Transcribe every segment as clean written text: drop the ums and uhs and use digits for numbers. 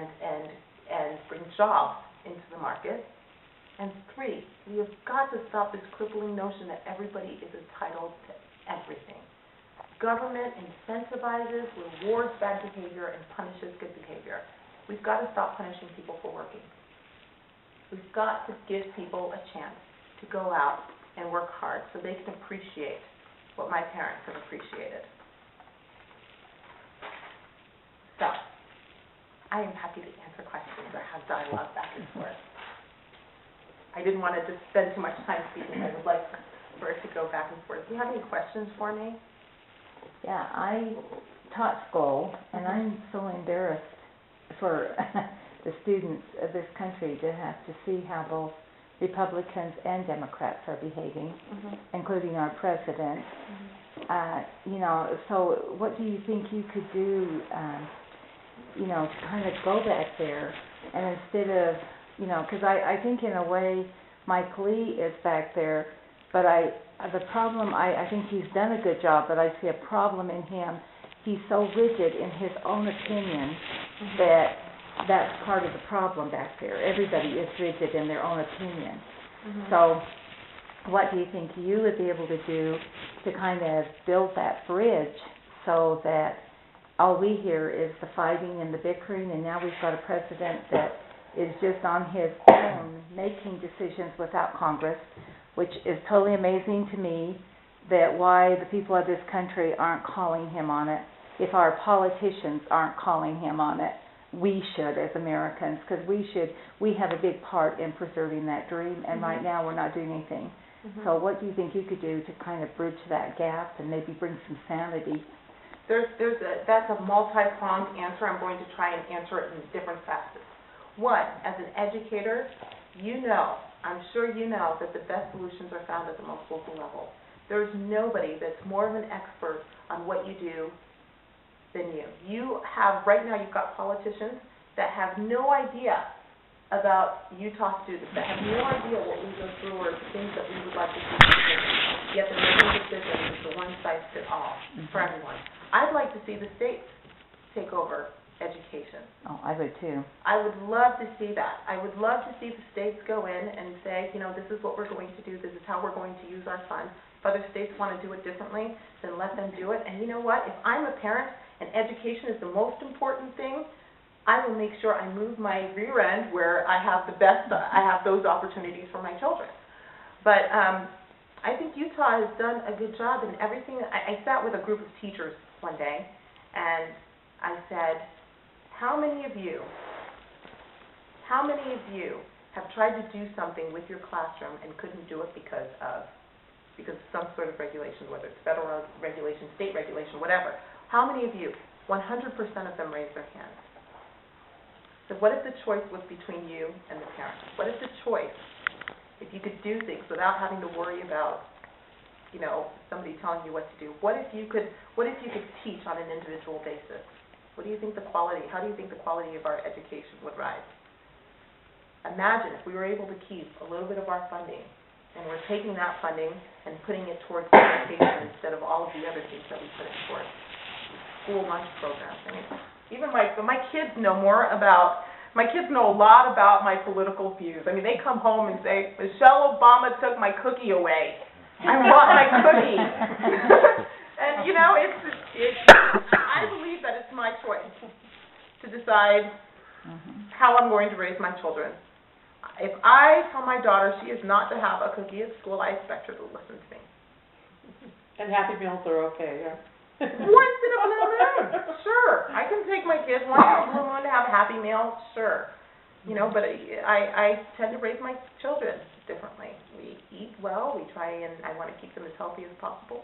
and bring jobs into the market. And 3, we have got to stop this crippling notion that everybody is entitled to everything. Government incentivizes, rewards bad behavior, and punishes good behavior. We've got to stop punishing people for working. We've got to give people a chance to go out and work hard so they can appreciate what my parents have appreciated. So, I am happy to answer questions or have dialogue back and forth. I didn't want to just spend too much time speaking. I would like for it to go back and forth. Do you have any questions for me? Yeah, I taught school, and I'm so embarrassed for the students of this country to have to see how both Republicans and Democrats are behaving, including our president. You know, so what do you think you could do, you know, to kind of go back there, and instead of, you know, because I think in a way Mike Lee is back there, but the problem, I think he's done a good job, but I see a problem in him. He's so rigid in his own opinion that that's part of the problem back there. Everybody is rigid in their own opinion. So what do you think you would be able to do to kind of build that bridge so that all we hear is the fighting and the bickering, and now we've got a president that is just on his own making decisions without Congress, which is totally amazing to me, that why the people of this country aren't calling him on it. If our politicians aren't calling him on it, we should as Americans, because we have a big part in preserving that dream, and right now we're not doing anything. So what do you think you could do to kind of bridge that gap and maybe bring some sanity? That's a multi-pronged answer. I'm going to try and answer it in different facets. One, as an educator, you know, I'm sure you know that the best solutions are found at the most local level. There's nobody that's more of an expert on what you do than you. You have, right now you've got politicians that have no idea about Utah students, that have no idea what we go through or things that we would like to see happen. Yet they're making decisions as the one size fits all for everyone. I'd like to see the states take over education. Oh, I would too. I would love to see that. I would love to see the states go in and say, you know, this is what we're going to do, this is how we're going to use our funds. If other states want to do it differently, then let them do it. And you know what? If I'm a parent and education is the most important thing, I will make sure I move my rear end where I have the best, I have those opportunities for my children. But I think Utah has done a good job in everything. I sat with a group of teachers one day, and I said, how many of you have tried to do something with your classroom and couldn't do it because of some sort of regulation, whether it's federal regulation, state regulation, whatever? How many of you, 100% of them raised their hands? So what if the choice was between you and the parent? What if the choice, if you could do things without having to worry about, you know, somebody telling you what to do? What if you could teach on an individual basis? What do you think how do you think the quality of our education would rise? Imagine if we were able to keep a little bit of our funding, and we're taking that funding and putting it towards education instead of all of the other things that we put it towards. School lunch programs. I mean, even my kids know a lot about my political views. I mean, they come home and say, Michelle Obama took my cookie away. I want my cookie. And, you know, I believe that it's my choice to decide how I'm going to raise my children. If I tell my daughter she is not to have a cookie at school, I expect her to listen to me. And Happy Meals are okay, yeah. Once in a blue moon, sure. I can take my kids once in a blue moon to have a Happy Meal, sure. You know, but I tend to raise my children differently. We eat well. I want to keep them as healthy as possible.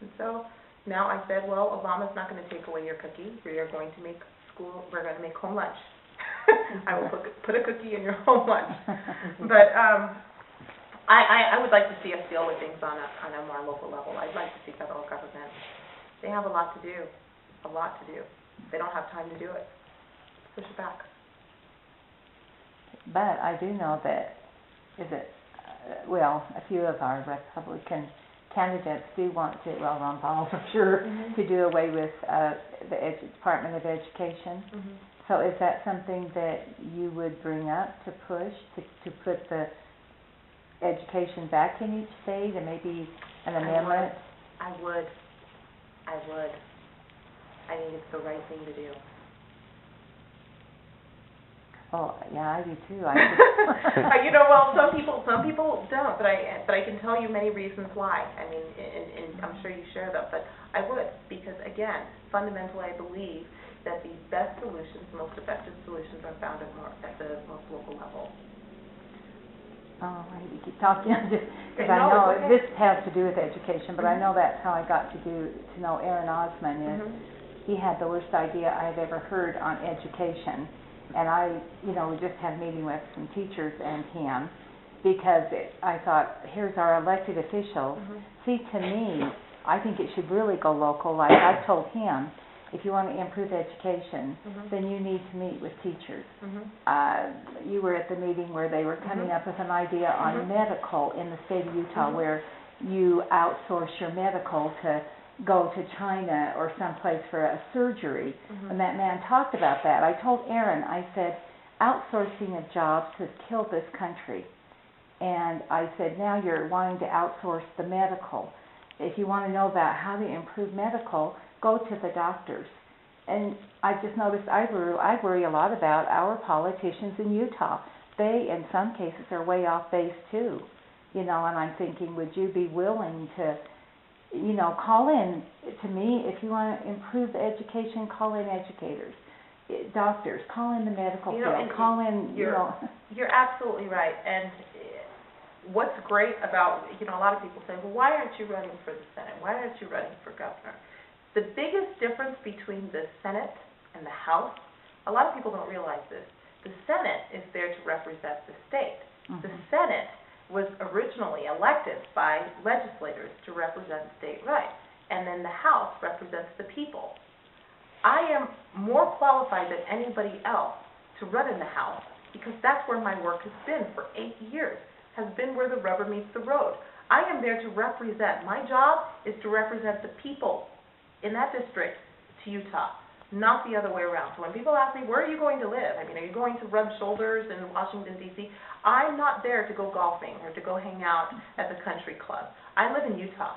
And so now I said, well, Obama's not going to take away your cookie. We're going to make home lunch. I will put a cookie in your home lunch. But I would like to see us deal with things on a more local level. I'd like to see federal government. They have a lot to do. They don't have time to do it. Push it back. But I do know that, a few of our Republican candidates do want to, Ron Paul for sure, to do away with the Department of Education. So is that something that you would bring up to push, to put the education back in each state and maybe an amendment? I would. I think it's the right thing to do. Oh, yeah, I do too. You know, well, some people don't, but I can tell you many reasons why. I mean, and I'm sure you share them, but I would, because again, fundamentally, I believe that the best solutions, most effective solutions, are found at the most local level. Oh, I hate to keep talking, because I No, know it's okay. this has to do with education, but I know that's how I got to know Aaron Osman is. He had the worst idea I've ever heard on education, and we just had a meeting with some teachers and him, because I thought, here's our elected officials. See, to me, I think it should really go local. Like I've told him, if you want to improve education, then you need to meet with teachers. You were at the meeting where they were coming up with an idea on medical in the state of Utah, where you outsource your medical to go to China or someplace for a surgery. And that man talked about that. I told Aaron, I said, outsourcing of jobs has killed this country. And I said, now you're wanting to outsource the medical. If you want to know about how to improve medical, go to the doctors. And I just noticed I worry a lot about our politicians in Utah. They, in some cases, are way off base too. And I'm thinking, would you be willing to call in to me if you want to improve the education, call in educators, doctors, call in the medical field, call in, You're absolutely right. And what's great about, a lot of people say, well, why aren't you running for the Senate? Why aren't you running for governor? The biggest difference between the Senate and the House, a lot of people don't realize this. The Senate is there to represent the state. The Senate was originally elected by legislators to represent state rights, and then the House represents the people. I am more qualified than anybody else to run in the House because that's where my work has been for 8 years, has been where the rubber meets the road. I am there to represent. My job is to represent the people in that district to Utah, not the other way around. So when people ask me, where are you going to live? I mean, are you going to rub shoulders in Washington, D.C.? I'm not there to go golfing or to go hang out at the country club. I live in Utah.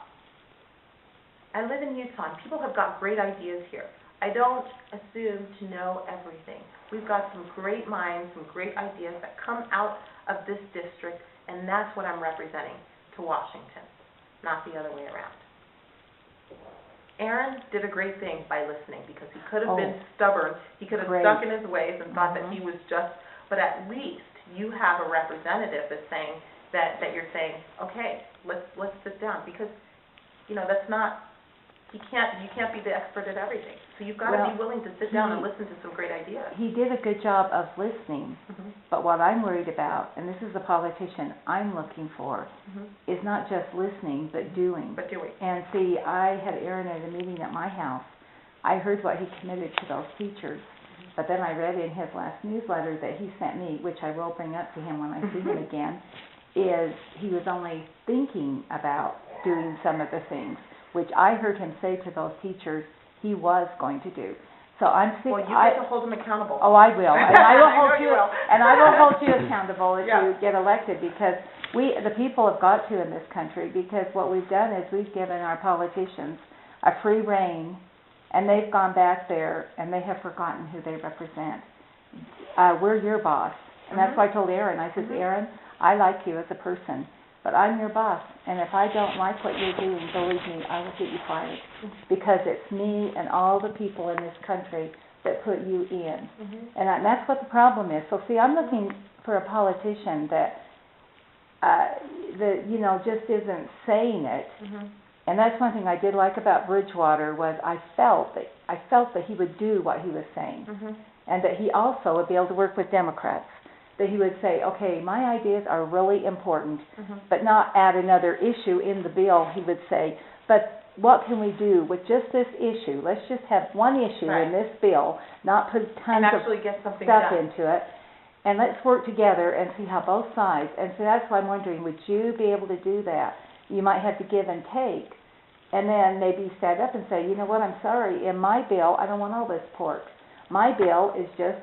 I live in Utah, and people have got great ideas here. I don't assume to know everything. We've got some great minds, some great ideas that come out of this district, and that's what I'm representing to Washington, not the other way around. Aaron did a great thing by listening, because he could have been stubborn. He could have stuck in his ways and thought that he was just, but at least you have a representative that's saying that you're saying, okay, let's sit down, because that's not, you can't be the expert at everything. So you've got to be willing to sit down and listen to some great ideas. He did a good job of listening, but what I'm worried about, and this is the politician I'm looking for, is not just listening, but doing. And see, I had Aaron at a meeting at my house. I heard what he committed to those teachers, but then I read in his last newsletter that he sent me, which I will bring up to him when I see him again, is he was only thinking about doing some of the things, which I heard him say to those teachers he was going to do. So I'm sick. Well, you get to hold him accountable. Oh, I will, and I will hold you, and I will hold you accountable if you get elected, because the people have got to in this country, because what we've done is we've given our politicians a free rein, and they've gone back there and they have forgotten who they represent. We're your boss, and that's why I told Aaron. I said, Aaron, I like you as a person, but I'm your boss, and if I don't like what you're doing, believe me, I will get you fired, because it's me and all the people in this country that put you in. And that's what the problem is. So see, I'm looking for a politician that just isn't saying it. And that's one thing I did like about Bridgewater, was I felt that he would do what he was saying, and that he also would be able to work with Democrats. That he would say, okay, my ideas are really important, but not add another issue in the bill. He would say, but what can we do with just this issue? Let's just have one issue in this bill, not put tons of stuff into it, and let's work together and see how both sides, and so that's why I'm wondering, would you be able to do that? You might have to give and take, and then maybe stand up and say, you know what, I'm sorry, in my bill, I don't want all this pork. My bill is just